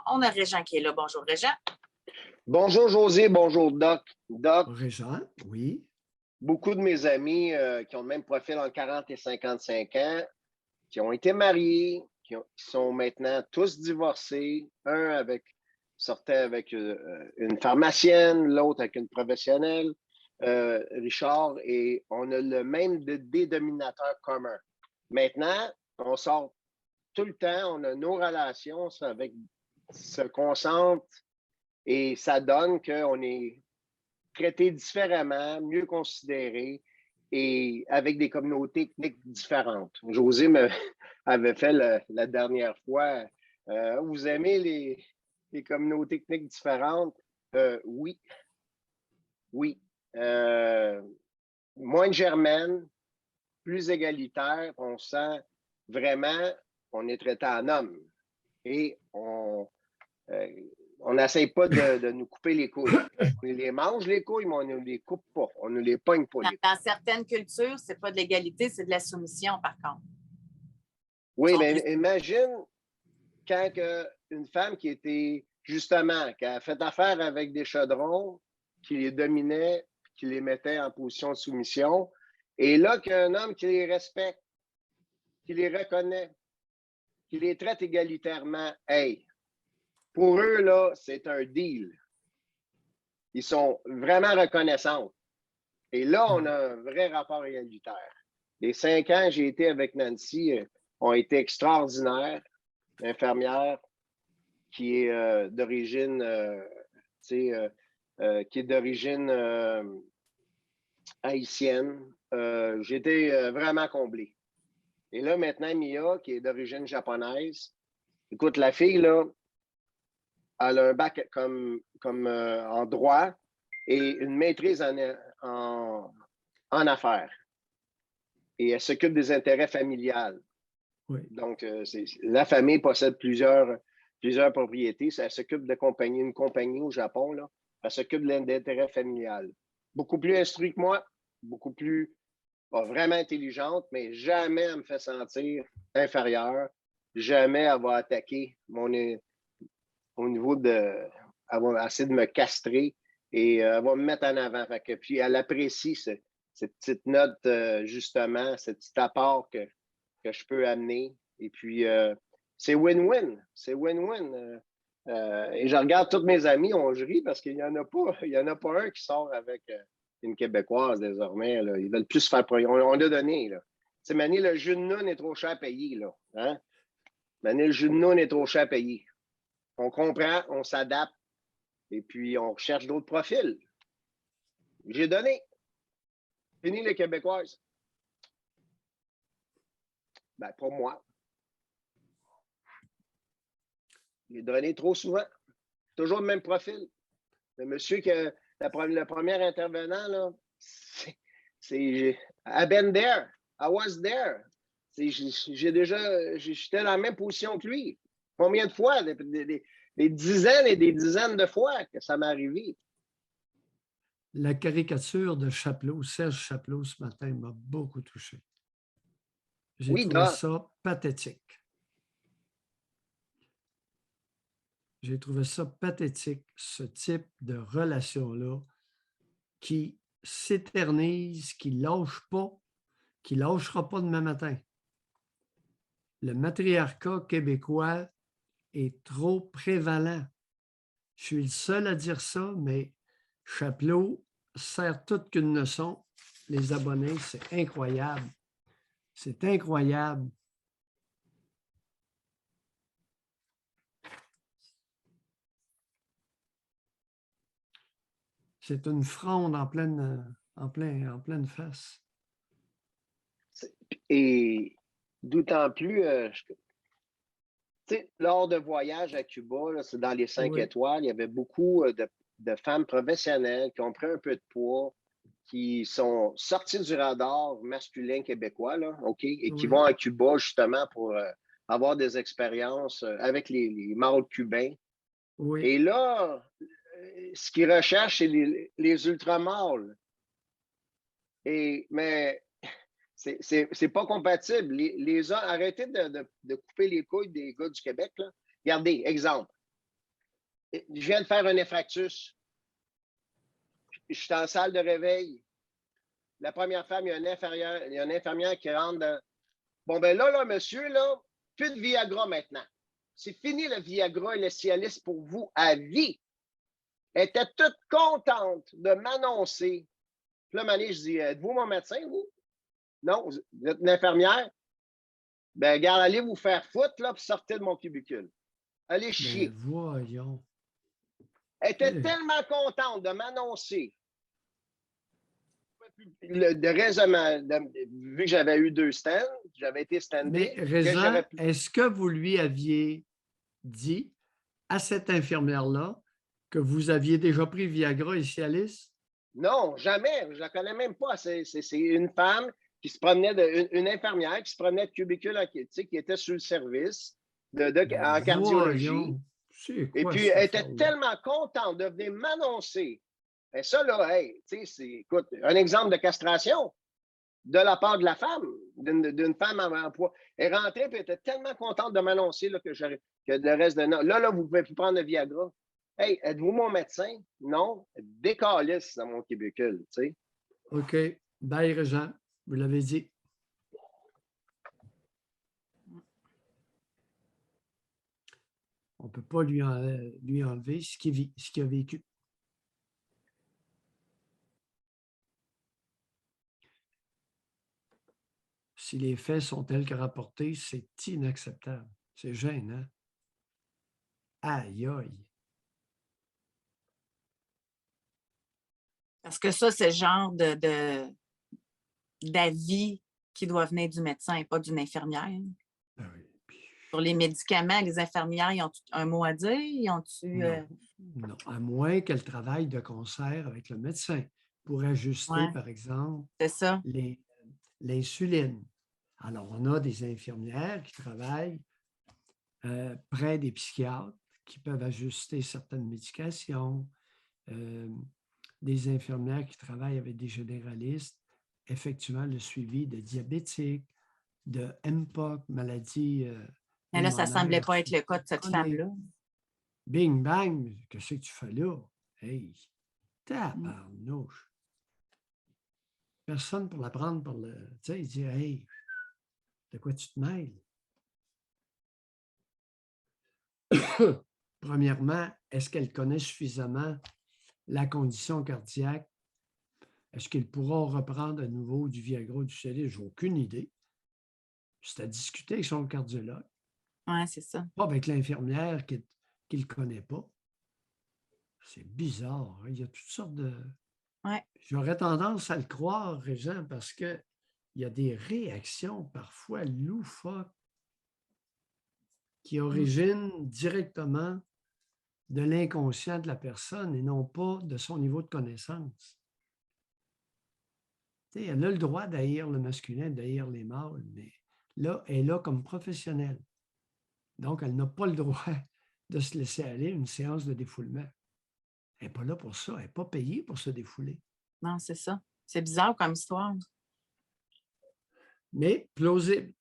On a Régent qui est là. Bonjour, Régent. Bonjour José, bonjour Doc. Doc, Régent, oui. beaucoup de mes amis qui ont le même profil en 40 et 55 ans, qui ont été mariés, qui sont maintenant tous divorcés, sortait avec une pharmacienne, l'autre avec une professionnelle, Richard, et on a le même dénominateur commun. Maintenant, on sort tout le temps, on a nos relations se concentrent et ça donne qu'on est traité différemment, mieux considéré et avec des communautés ethniques différentes. José avait fait la dernière fois, vous aimez les communautés ethniques différentes? Oui. Oui. Moins germaine, plus égalitaire, on sent vraiment qu'on est traité en homme. Et on n'essaye pas de nous couper les couilles. On les mange, les couilles, mais on ne les coupe pas. On ne les pogne pas. Dans certaines cultures, ce n'est pas de l'égalité, c'est de la soumission, par contre. Oui, mais imagine quand une femme qui a fait affaire avec des chaudrons, qui les dominait, qui les mettait en position de soumission, et là, qu'un homme qui les respecte, qui les reconnaît, qui les traite égalitairement, hey, pour eux, là, c'est un deal. Ils sont vraiment reconnaissants. Et là, on a un vrai rapport égalitaire. Les 5 ans que j'ai été avec Nancy ont été extraordinaires. L'infirmière qui est d'origine haïtienne. J'ai été vraiment comblé. Et là, maintenant, Mia, qui est d'origine japonaise. Écoute, la fille, là, elle a un bac en droit et une maîtrise en affaires. Et elle s'occupe des intérêts familiales. Oui. Donc, la famille possède plusieurs propriétés. Elle s'occupe de une compagnie au Japon. Là. Elle s'occupe de l'intérêt familial. Beaucoup plus instruite que moi, vraiment intelligente, mais jamais elle me fait sentir inférieure. Jamais elle va attaquer au niveau elle va essayer de me castrer et elle va me mettre en avant. Puis elle apprécie cette petite note, justement, ce petit apport que je peux amener. Et puis, c'est win-win. C'est win-win. Et je regarde tous mes amis, je rit parce qu'il n'y en a pas un qui sort avec une Québécoise désormais. Là. Ils veulent plus se faire... On a donné. Là. Tu sais, Mané, le jus de noun est trop cher à payer. Là. Hein? Mané, le jus de noun est trop cher à payer. On comprend, on s'adapte et puis on cherche d'autres profils. J'ai donné. Fini les Québécoises. Ben, pour moi. J'ai donné trop souvent. Toujours le même profil. Le monsieur le premier intervenant, là, c'est I've been there. I was there. J'étais dans la même position que lui. Combien de fois? Des dizaines et des dizaines de fois que ça m'est arrivé. La caricature de Chapelot, Serge Chapelot, ce matin, m'a beaucoup touché. J'ai trouvé ça pathétique. J'ai trouvé ça pathétique, ce type de relation-là qui s'éternise, qui ne lâche pas, qui ne lâchera pas demain matin. Le matriarcat québécois est trop prévalent. Je suis le seul à dire ça, mais Chapelot sert toute qu'une leçon. Les abonnés, c'est incroyable. C'est incroyable. C'est une fronde en pleine face. Et d'autant plus, lors de voyages à Cuba, là, c'est dans les 5 étoiles, il y avait beaucoup de femmes professionnelles qui ont pris un peu de poids, qui sont sorties du radar masculin québécois, là, OK, et qui vont à Cuba justement pour avoir des expériences avec les mâles cubains. Oui. Et là, ce qu'ils recherchent, c'est les ultramâles. Mais c'est pas compatible. Arrêtez de couper les couilles des gars du Québec. Là. Regardez, exemple. je viens de faire un infarctus. Je suis en salle de réveil. La première femme, il y a une infirmière qui rentre dans... Bon, ben là, monsieur, là, plus de Viagra maintenant. C'est fini le Viagra et le Cialis pour vous à vie. Elle était toute contente de m'annoncer. Puis là, je dis, êtes-vous mon médecin, vous? Non, vous êtes une infirmière? Ben, regarde, allez vous faire foutre, là, puis sortez de mon cubicule. Allez chier. Ben, voyons. Elle était tellement contente de m'annoncer de raisonnement, vu que j'avais eu 2 stands, j'avais été standé. Mais Régent, est-ce que vous lui aviez dit à cette infirmière-là que vous aviez déjà pris Viagra et Cialis? Non, jamais. Je la connais même pas. C'est une femme qui se promenait, une infirmière qui se promenait de cubicule en qui était sur le service en cardiologie. Et puis, elle était tellement contente de venir m'annoncer. Et ça, là, hey, écoute, un exemple de castration de la part de la femme, d'une femme en emploi. Elle rentrait et elle était tellement contente de m'annoncer que le reste de... Là, vous ne pouvez plus prendre le Viagra. Hey, êtes-vous mon médecin? Non. Décalisse dans mon cubicule, tu sais. OK. Bye, Régent. Vous l'avez dit. On ne peut pas lui enlever ce qu'il a vécu. Si les faits sont tels que rapportés, c'est inacceptable. C'est gênant. Aïe, aïe. Parce que ça, c'est le genre d'avis qui doit venir du médecin et pas d'une infirmière. Ben oui. Sur les médicaments, les infirmières, ils ont un mot à dire? Ils ont-tu... Non, à moins qu'elles travaillent de concert avec le médecin pour ajuster, par exemple, l'insuline. Alors, on a des infirmières qui travaillent près des psychiatres qui peuvent ajuster certaines médications, des infirmières qui travaillent avec des généralistes, effectuant le suivi de diabétiques, de MPOC, maladie. Mais là, ça ne semblait pas être le cas de cette femme-là. Bing, bang, qu'est-ce que tu fais là? Hey, tabarnouche. Personne pour la prendre par le... Tu sais, il dit, hey, de quoi tu te mêles? Premièrement, est-ce qu'elle connaît suffisamment la condition cardiaque? Est-ce qu'il pourra reprendre à nouveau du Viagra ou du Cialis? Je n'ai aucune idée. C'est à discuter avec son cardiologue. Oui, c'est ça. Pas avec l'infirmière qu'il ne connaît pas. C'est bizarre. Hein? Il y a toutes sortes de... Ouais. J'aurais tendance à le croire, Régent, parce qu'il y a des réactions parfois loufoques qui originent directement de l'inconscient de la personne et non pas de son niveau de connaissance. Tu sais, elle a le droit d'haïr le masculin, d'haïr les mâles, mais là, elle est là comme professionnelle. Donc, elle n'a pas le droit de se laisser aller à une séance de défoulement. Elle n'est pas là pour ça. Elle n'est pas payée pour se défouler. Non, c'est ça. C'est bizarre comme histoire. Mais plausible.